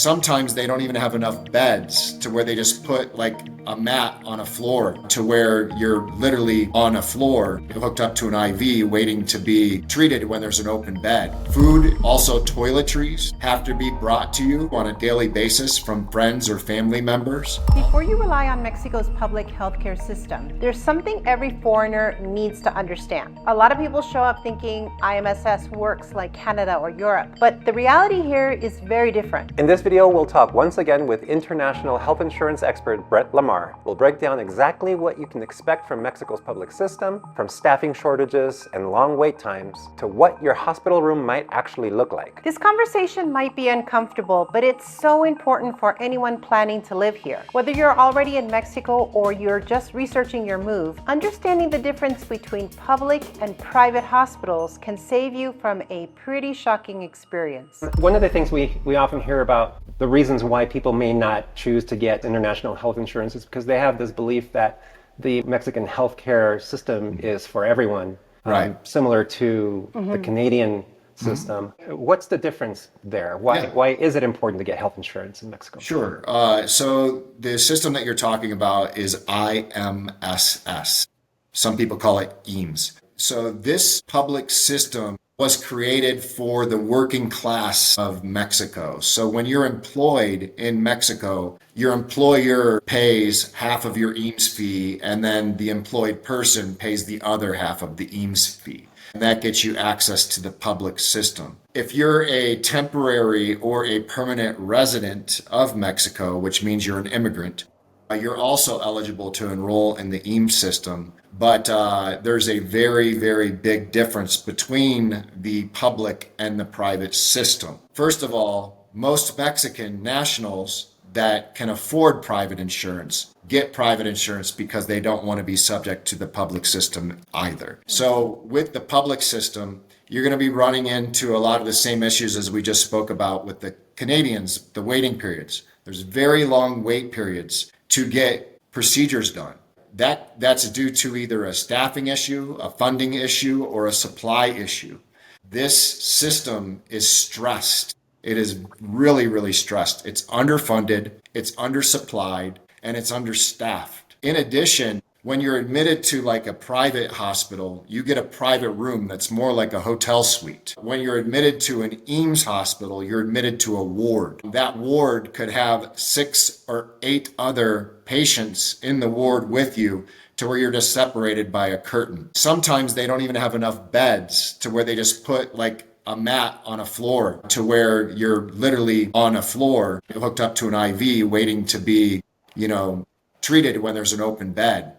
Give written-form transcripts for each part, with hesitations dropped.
Sometimes they don't even have enough beds to where they just put like a mat on a floor to where you're literally on a floor hooked up to an IV waiting to be treated when there's an open bed. Food, also toiletries, have to be brought to you on a daily basis from friends or family members. Before you rely on Mexico's public healthcare system, there's something every foreigner needs to understand. A lot of people show up thinking IMSS works like Canada or Europe, but the reality here is very different. In this video, we'll talk once again with international health insurance expert Brett Lamar. We'll break down exactly what you can expect from Mexico's public system, from staffing shortages and long wait times, to what your hospital room might actually look like. This conversation might be uncomfortable, but it's so important for anyone planning to live here. Whether you're already in Mexico or you're just researching your move, understanding the difference between public and private hospitals can save you from a pretty shocking experience. One of the things we often hear about the reasons why people may not choose to get international health insurance is because they have this belief that the Mexican healthcare system is for everyone, right? Similar to the Canadian system. What's the difference there? Why is it important to get health insurance in Mexico? Sure. So the system that you're talking about is IMSS. Some people call it EAMS. So this public system was created for the working class of Mexico. So when you're employed in Mexico, your employer pays half of your EAMS fee, and then the employed person pays the other half of the EAMS fee. And that gets you access to the public system. If you're a temporary or a permanent resident of Mexico, which means you're an immigrant, you're also eligible to enroll in the EAMS system, but there's a very, very big difference between the public and the private system. First of all, most Mexican nationals that can afford private insurance get private insurance because they don't want to be subject to the public system either. So with the public system, you're going to be running into a lot of the same issues as we just spoke about with the Canadians, the waiting periods. There's very long wait periods to get procedures done. That's due to either a staffing issue, a funding issue, or a supply issue. This system is stressed. It is really, really stressed. It's underfunded, it's undersupplied, and it's understaffed. In addition, when you're admitted to like a private hospital, you get a private room that's more like a hotel suite. When you're admitted to an EAMS hospital, you're admitted to a ward. That ward could have 6 or 8 other patients in the ward with you to where you're just separated by a curtain. Sometimes they don't even have enough beds to where they just put like a mat on a floor to where you're literally on a floor hooked up to an IV waiting to be, treated when there's an open bed.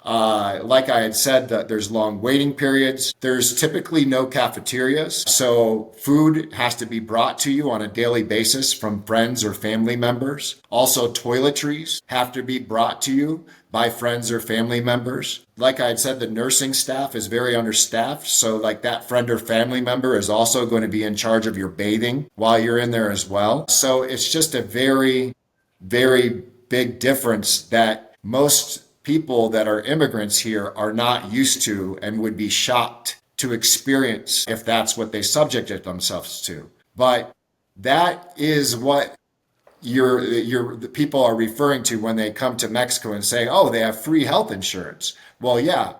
Like I had said, that there's long waiting periods. There's typically no cafeterias, so food has to be brought to you on a daily basis from friends or family members. Also, toiletries have to be brought to you by friends or family members. Like I had said, the nursing staff is very understaffed, so like that friend or family member is also going to be in charge of your bathing while you're in there as well. So it's just a very, very big difference that most people that are immigrants here are not used to and would be shocked to experience if that's what they subjected themselves to. But that is what the people are referring to when they come to Mexico and say, oh, they have free health insurance. Well, yeah,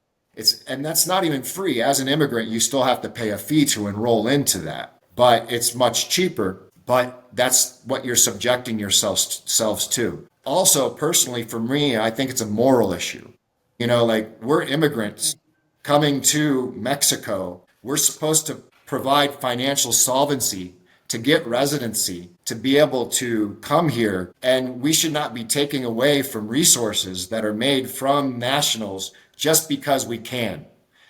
and that's not even free. As an immigrant, you still have to pay a fee to enroll into that, but it's much cheaper. But that's what you're subjecting yourselves to. Also, personally, for me, I think it's a moral issue. We're immigrants coming to Mexico. We're supposed to provide financial solvency to get residency, to be able to come here. And we should not be taking away from resources that are made from nationals just because we can.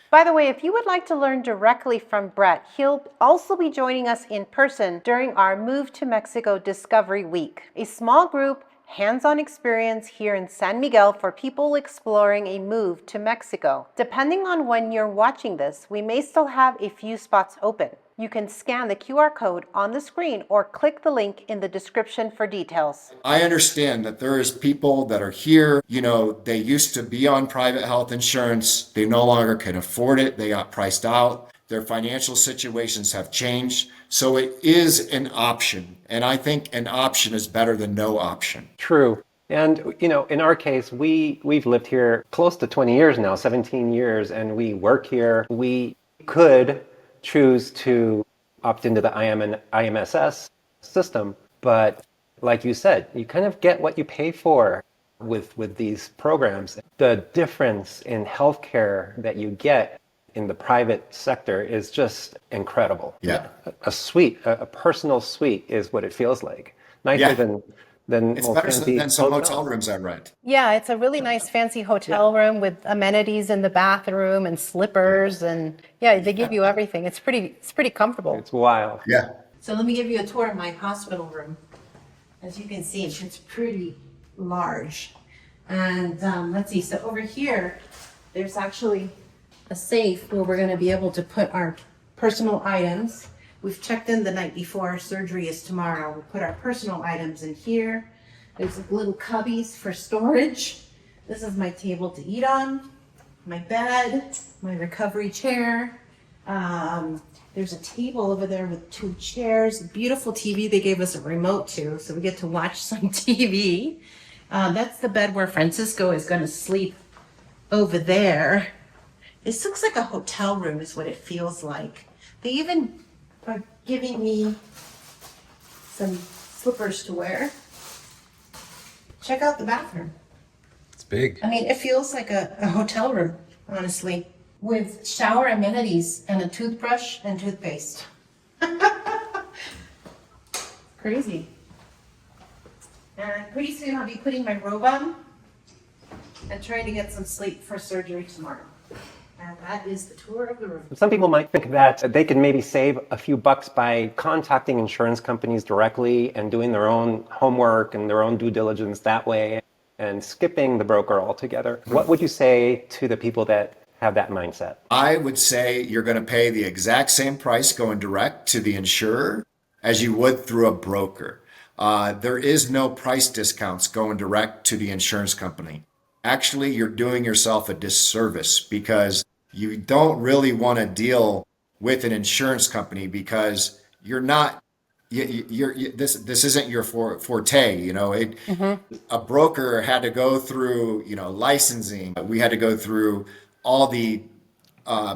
By the way, if you would like to learn directly from Brett, he'll also be joining us in person during our Move to Mexico Discovery Week, a small group hands-on experience here in San Miguel for people exploring a move to Mexico. Depending on when you're watching this, we may still have a few spots open. You can scan the QR code on the screen or click the link in the description for details. I understand that there is people that are here, they used to be on private health insurance. They no longer can afford it. They got priced out. Their financial situations have changed. So it is an option. And I think an option is better than no option. True. And, in our case, we've lived here close to 20 years now, 17 years, and we work here. We could choose to opt into the IMSS system, but like you said, you kind of get what you pay for with these programs. The difference in healthcare that you get in the private sector is just incredible. Yeah. A personal suite is what it feels like. Nicer than It's more better fancy than some hotels. hotel rooms I rent. Yeah, it's a really nice fancy hotel room with amenities in the bathroom and slippers, and yeah, they give you everything. It's pretty comfortable. It's wild. Yeah. So let me give you a tour of my hospital room. As you can see, it's pretty large. And let's see, so over here, there's actually a safe where we're gonna be able to put our personal items. We've checked in the night before, surgery is tomorrow. We put our personal items in here. There's little cubbies for storage. This is my table to eat on, my bed, my recovery chair. There's a table over there with 2 chairs, beautiful TV. They gave us a remote too, so we get to watch some TV. That's the bed where Francisco is gonna sleep over there. This looks like a hotel room is what it feels like. They even are giving me some slippers to wear. Check out the bathroom. It's big. I mean, it feels like a hotel room, honestly, with shower amenities and a toothbrush and toothpaste. Crazy. And pretty soon I'll be putting my robe on and trying to get some sleep for surgery tomorrow. And that is the tour of the room. Some people might think that they can maybe save a few bucks by contacting insurance companies directly and doing their own homework and their own due diligence that way and skipping the broker altogether. What would you say to the people that have that mindset? I would say you're going to pay the exact same price going direct to the insurer as you would through a broker. There is no price discounts going direct to the insurance company. Actually, you're doing yourself a disservice because you don't really want to deal with an insurance company because you're not. This isn't your forte. A broker had to go through licensing. We had to go through all the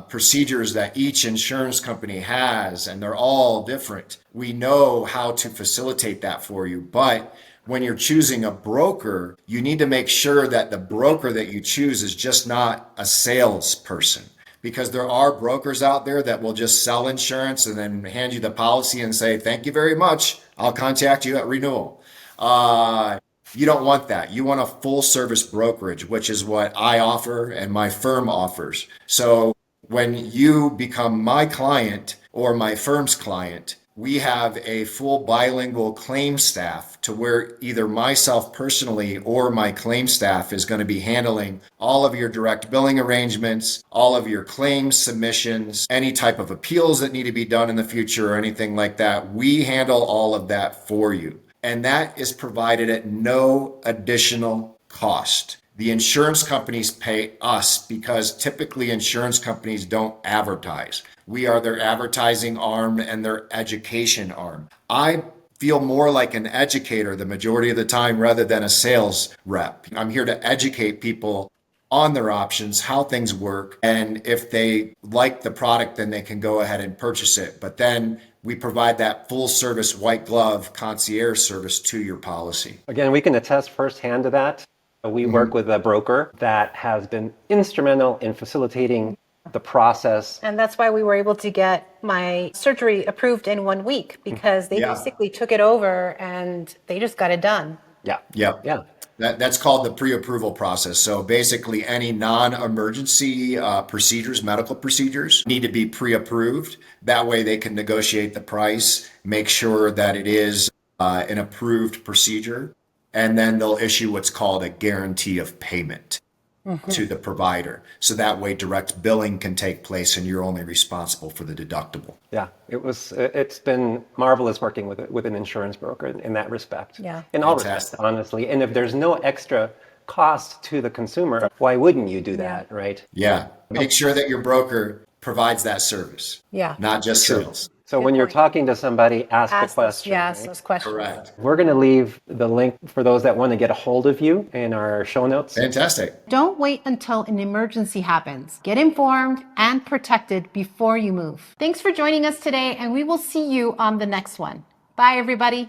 procedures that each insurance company has, and they're all different. We know how to facilitate that for you, but when you're choosing a broker, you need to make sure that the broker that you choose is just not a salesperson, because there are brokers out there that will just sell insurance and then hand you the policy and say, thank you very much, I'll contact you at renewal. You don't want that. You want a full service brokerage, which is what I offer and my firm offers. So when you become my client or my firm's client, we have a full bilingual claim staff to where either myself personally or my claim staff is going to be handling all of your direct billing arrangements, all of your claims submissions, any type of appeals that need to be done in the future or anything like that. We handle all of that for you. And that is provided at no additional cost. The insurance companies pay us because typically insurance companies don't advertise. We are their advertising arm and their education arm. I feel more like an educator the majority of the time rather than a sales rep. I'm here to educate people on their options, how things work, and if they like the product, then they can go ahead and purchase it. But then we provide that full service white glove concierge service to your policy. Again, we can attest firsthand to that. We work with a broker that has been instrumental in facilitating the process. And that's why we were able to get my surgery approved in 1 week, because they basically took it over and they just got it done. Yeah. That's called the pre-approval process. So basically any non-emergency procedures, medical procedures, need to be pre-approved. That way they can negotiate the price, make sure that it is an approved procedure, and then they'll issue what's called a guarantee of payment to the provider. So that way direct billing can take place and you're only responsible for the deductible. Yeah, it's been marvelous working with an insurance broker in that respect. Yeah. In all Fantastic. respects, honestly. And if there's no extra cost to the consumer, why wouldn't you do that, right? Yeah. Make sure that your broker provides that service. Yeah. Not just sales. So Good when you're point. talking to somebody, ask the Ask question. yes, right? those questions. Correct. We're going to leave the link for those that want to get a hold of you in our show notes. Fantastic. Don't wait until an emergency happens. Get informed and protected before you move. Thanks for joining us today, and we will see you on the next one. Bye, everybody.